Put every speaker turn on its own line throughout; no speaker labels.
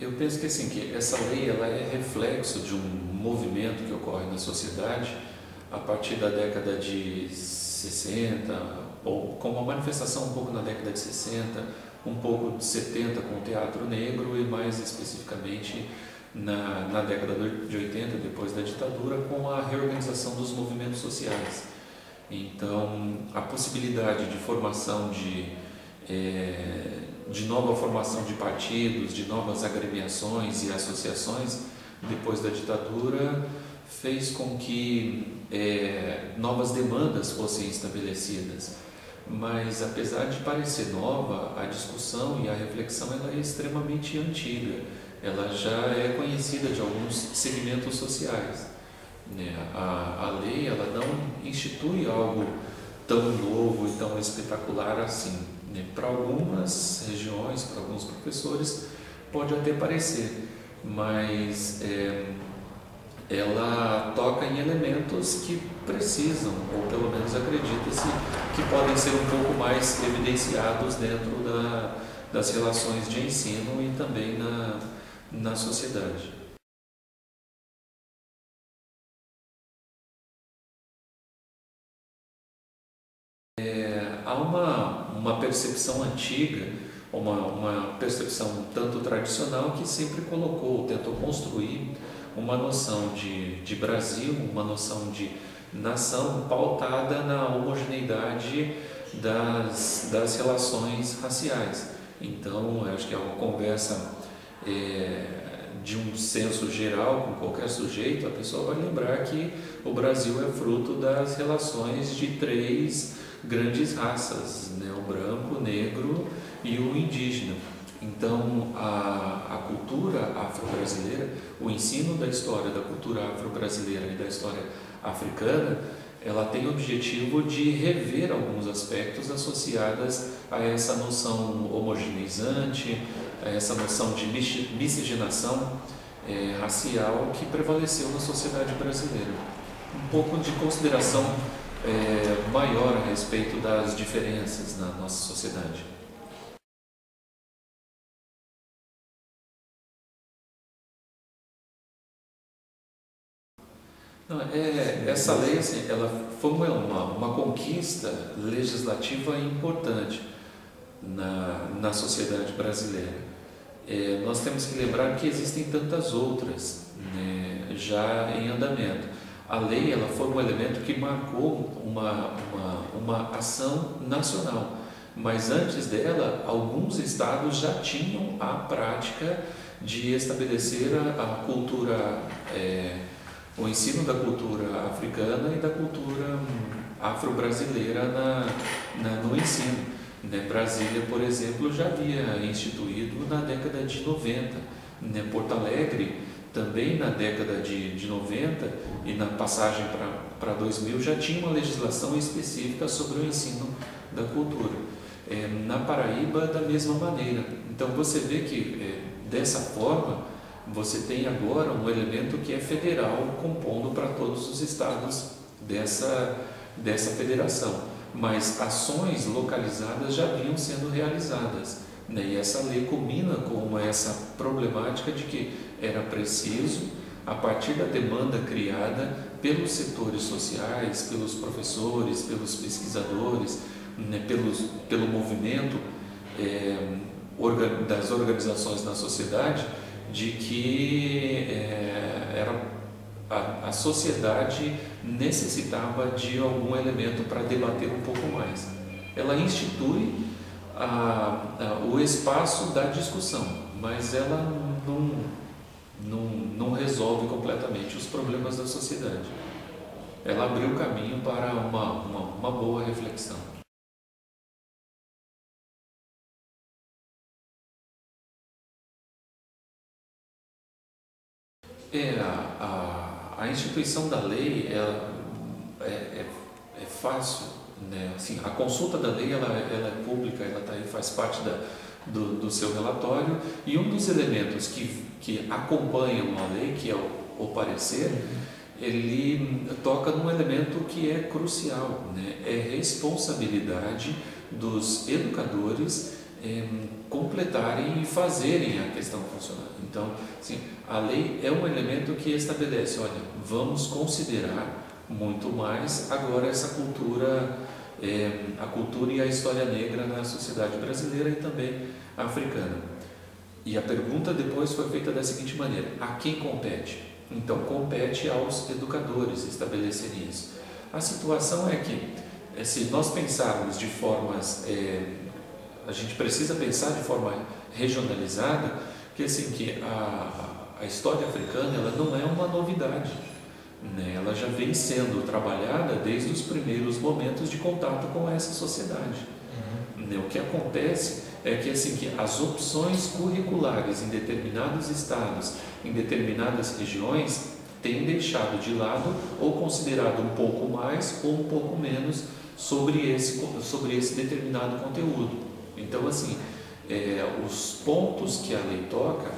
Eu penso que assim, que essa lei ela é reflexo de um movimento que ocorre na sociedade a partir da década de 60, ou com uma manifestação um pouco na década de 60, um pouco de 70 com o teatro negro e mais especificamente na década de 80, depois da ditadura, com a reorganização dos movimentos sociais. Então, a possibilidade de formação de nova formação de partidos, de novas agremiações e associações depois da ditadura fez com que novas demandas fossem estabelecidas. Mas apesar de parecer nova, a discussão e a reflexão ela é extremamente antiga. Ela já é conhecida de alguns segmentos sociais. A lei ela não institui algo tão novo e tão espetacular assim. Para algumas regiões, para alguns professores, pode até parecer, mas ela toca em elementos que precisam, ou pelo menos acredita-se, que podem ser um pouco mais evidenciados dentro das relações de ensino e também na sociedade. Há uma percepção antiga, uma percepção tanto tradicional que sempre colocou, tentou construir uma noção de Brasil, uma noção de nação pautada na homogeneidade das relações raciais. Então, eu acho que é uma conversa de um senso geral com qualquer sujeito, a pessoa vai lembrar que o Brasil é fruto das relações de três grandes raças, né? O branco, o negro e o indígena. Então, a cultura afro-brasileira, o ensino da história da cultura afro-brasileira e da história africana, ela tem o objetivo de rever alguns aspectos associados a essa noção homogeneizante, a essa noção de miscigenação racial que prevaleceu na sociedade brasileira. Um pouco de consideração maior a respeito das diferenças na nossa sociedade. Não, essa lei assim, ela foi uma conquista legislativa importante na sociedade brasileira. Nós temos que lembrar que existem tantas outras, né, já em andamento. A lei ela foi um elemento que marcou uma ação nacional, mas antes dela, alguns estados já tinham a prática de estabelecer a cultura, o ensino da cultura africana e da cultura afro-brasileira no ensino. Brasília, por exemplo, já havia instituído na década de 90. Porto Alegre, também na década de 90 e na passagem para 2000, já tinha uma legislação específica sobre o ensino da cultura. Na Paraíba, da mesma maneira. Então, você vê que, dessa forma, você tem agora um elemento que é federal, compondo para todos os estados dessa federação. Mas ações localizadas já vinham sendo realizadas, né? E essa lei culmina com essa problemática de que era preciso, a partir da demanda criada pelos setores sociais, pelos professores, pelos pesquisadores, né? Pelo movimento das organizações na sociedade, de que a sociedade necessitava de algum elemento para debater um pouco mais. Ela institui o espaço da discussão, mas ela não resolve completamente os problemas da sociedade. Ela abriu o caminho para uma boa reflexão. A instituição da lei é fácil, né? Assim, a consulta da lei ela é pública, ela tá aí, faz parte do seu relatório, e um dos elementos que acompanham a lei, que é o parecer, ele toca num elemento que é crucial, né? É responsabilidade dos educadores completarem e fazerem a questão funcionar. Então, assim, a lei é um elemento que estabelece, olha, vamos considerar muito mais agora essa cultura, a cultura e a história negra na sociedade brasileira e também africana. E a pergunta depois foi feita da seguinte maneira: a quem compete? Então, compete aos educadores estabelecerem isso. A situação é que, se nós pensarmos de formas, a gente precisa pensar de forma regionalizada, que assim, que a história africana ela não é uma novidade, né? Ela já vem sendo trabalhada desde os primeiros momentos de contato com essa sociedade. Né? O que acontece é que, assim, que as opções curriculares em determinados estados, em determinadas regiões, têm deixado de lado ou considerado um pouco mais ou um pouco menos sobre esse determinado conteúdo. Então, assim, os pontos que a lei toca,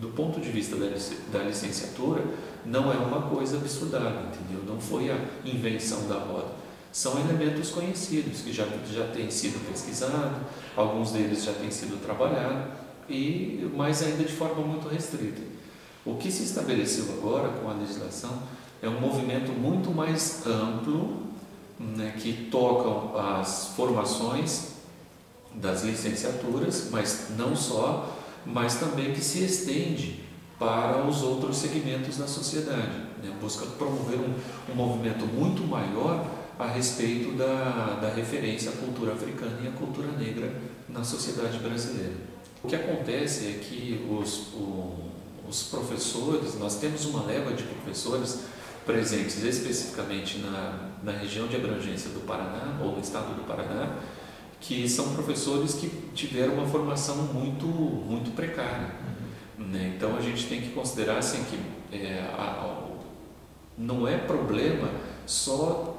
do ponto de vista da licenciatura, não é uma coisa absurdada, entendeu? Não foi a invenção da roda. São elementos conhecidos, que já têm sido pesquisados, alguns deles já têm sido trabalhados, mas ainda de forma muito restrita. O que se estabeleceu agora com a legislação é um movimento muito mais amplo, né, que tocam as formações das licenciaturas, mas não só, mas também que se estende para os outros segmentos da sociedade, né? Busca promover um movimento muito maior a respeito da referência à cultura africana e à cultura negra na sociedade brasileira. O que acontece é que os professores, nós temos uma leva de professores presentes especificamente na região de abrangência do Paraná, ou no estado do Paraná, que são professores que tiveram uma formação muito, muito precária. Né? Então a gente tem que considerar assim, que não é problema só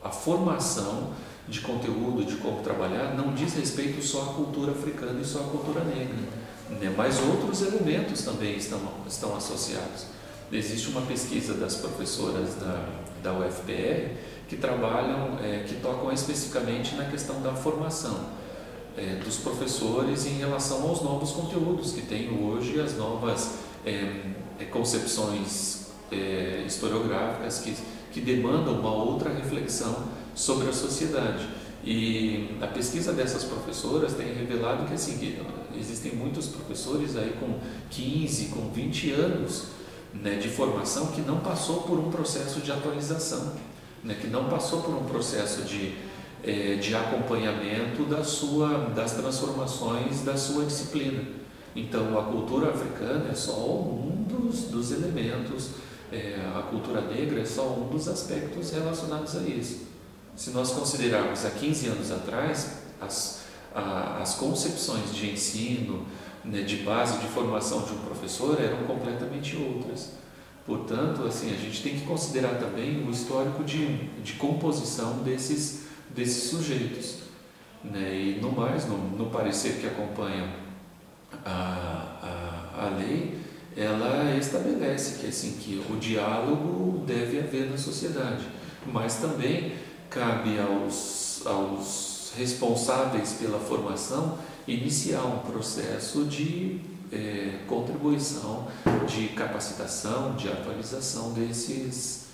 a formação de conteúdo, de como trabalhar, não diz respeito só à cultura africana e só à cultura negra, né? Mas outros elementos também estão associados. Existe uma pesquisa das professoras da UFPR que trabalham, que tocam especificamente na questão da formação dos professores em relação aos novos conteúdos que tem hoje, as novas concepções historiográficas que demandam uma outra reflexão sobre a sociedade. E a pesquisa dessas professoras tem revelado que, assim, que existem muitos professores aí com 15, com 20 anos, né, de formação, que não passou por um processo de atualização, né, que não passou por um processo de acompanhamento das transformações da sua disciplina. Então, a cultura africana é só um dos elementos, a cultura negra é só um dos aspectos relacionados a isso. Se nós considerarmos há 15 anos atrás, as concepções de ensino, né, de base de formação de um professor eram completamente outras. Portanto, assim, a gente tem que considerar também o histórico de composição desses sujeitos, né? E no mais, no parecer que acompanha a lei, ela estabelece que, assim, que o diálogo deve haver na sociedade, mas também cabe aos responsáveis pela formação iniciar um processo de contribuição, de capacitação, de atualização desses.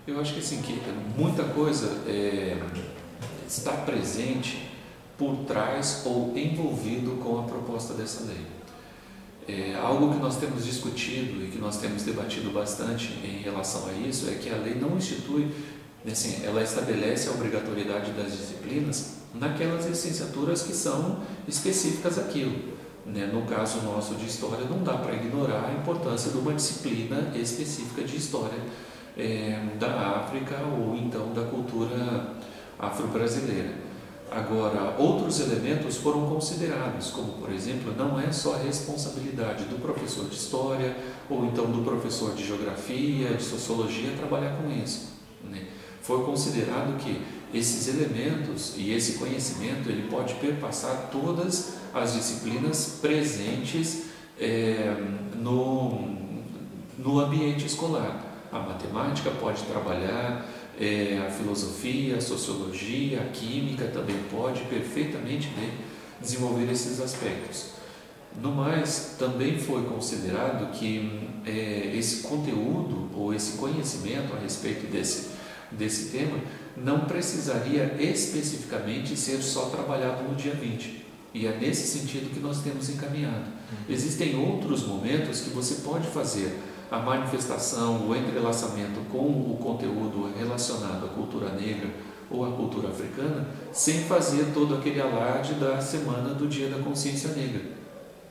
Eu acho que, assim, que muita coisa está presente por trás ou envolvido com a proposta dessa lei. Algo que nós temos discutido e que nós temos debatido bastante em relação a isso é que a lei não institui, assim, ela estabelece a obrigatoriedade das disciplinas naquelas licenciaturas que são específicas àquilo, né? No caso nosso de História, não dá para ignorar a importância de uma disciplina específica de História da África ou então da cultura afro-brasileira. Agora, outros elementos foram considerados, como, por exemplo, não é só a responsabilidade do professor de História ou então do professor de Geografia, de Sociologia trabalhar com isso, né? Foi considerado que esses elementos e esse conhecimento ele pode perpassar todas as disciplinas presentes no ambiente escolar. A matemática pode trabalhar, a filosofia, a sociologia, a química também pode perfeitamente bem desenvolver esses aspectos. No mais, também foi considerado que esse conteúdo ou esse conhecimento a respeito desse tema não precisaria especificamente ser só trabalhado no dia 20. E é nesse sentido que nós temos encaminhado. Existem outros momentos que você pode fazer a manifestação, o entrelaçamento com o conteúdo relacionado à cultura negra ou à cultura africana, sem fazer todo aquele alarde da semana do Dia da Consciência Negra.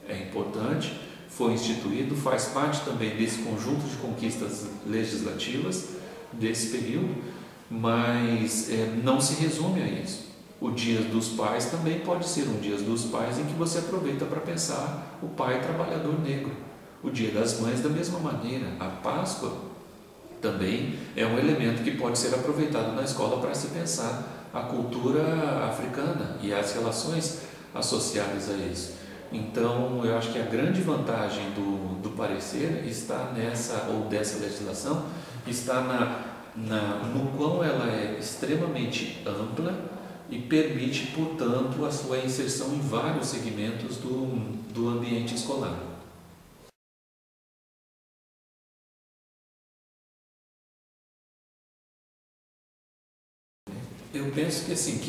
É importante, foi instituído, faz parte também desse conjunto de conquistas legislativas desse período, mas não se resume a isso. O Dia dos Pais também pode ser um Dia dos Pais em que você aproveita para pensar o pai trabalhador negro. O Dia das Mães da mesma maneira. A Páscoa também é um elemento que pode ser aproveitado na escola para se pensar a cultura africana e as relações associadas a isso. Então, eu acho que a grande vantagem do parecer está nessa, ou dessa legislação, está no quão ela é extremamente ampla e permite, portanto, a sua inserção em vários segmentos do ambiente escolar. Eu penso que assim,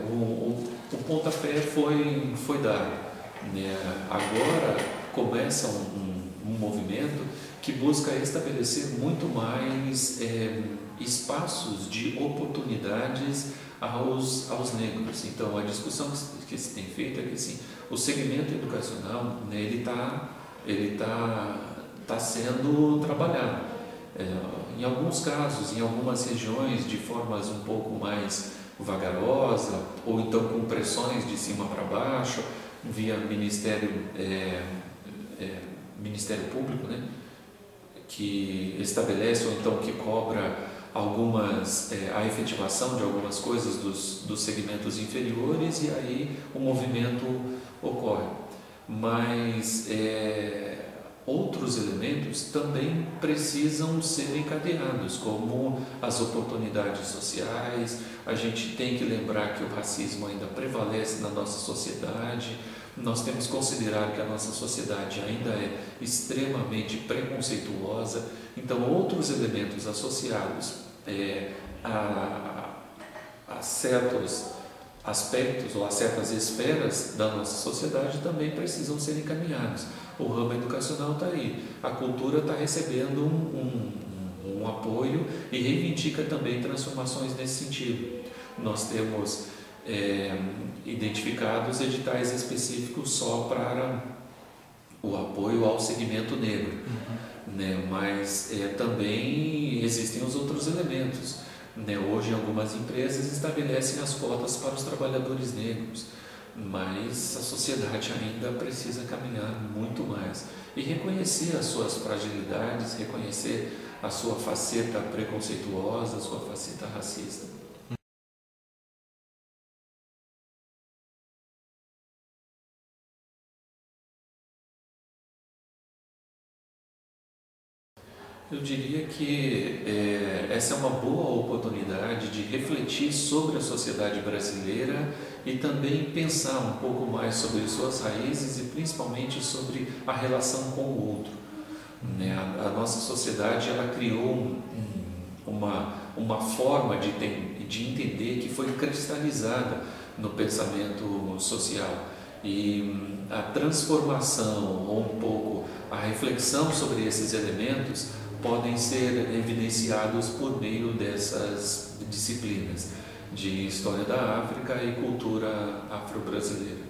o pontapé foi dado, né? Agora começa um movimento que busca estabelecer muito mais espaços de oportunidades aos negros. Então, a discussão que se tem feito é que assim, o segmento educacional, né, ele tá sendo trabalhado. Em alguns casos, em algumas regiões, de formas um pouco mais vagarosa, ou então com pressões de cima para baixo, via Ministério Público, né, que estabelece ou então que cobra a efetivação de algumas coisas dos segmentos inferiores, e aí o movimento ocorre. Mas outros elementos também precisam ser encadeados, como as oportunidades sociais. A gente tem que lembrar que o racismo ainda prevalece na nossa sociedade. Nós temos que considerar que a nossa sociedade ainda é extremamente preconceituosa. Então, outros elementos associados a certos aspectos ou a certas esferas da nossa sociedade também precisam ser encaminhados. O ramo educacional está aí, a cultura está recebendo um apoio e reivindica também transformações nesse sentido. Nós temos identificados editais específicos só para o apoio ao segmento negro, né? Mas também existem os outros elementos, né? Hoje algumas empresas estabelecem as cotas para os trabalhadores negros, mas a sociedade ainda precisa caminhar muito mais e reconhecer as suas fragilidades, reconhecer a sua faceta preconceituosa, a sua faceta racista. Eu diria que essa é uma boa oportunidade de refletir sobre a sociedade brasileira e também pensar um pouco mais sobre suas raízes e principalmente sobre a relação com o outro, né? A nossa sociedade ela criou uma forma de entender que foi cristalizada no pensamento social, e a transformação ou um pouco a reflexão sobre esses elementos podem ser evidenciados por meio dessas disciplinas de História da África e Cultura Afro-Brasileira.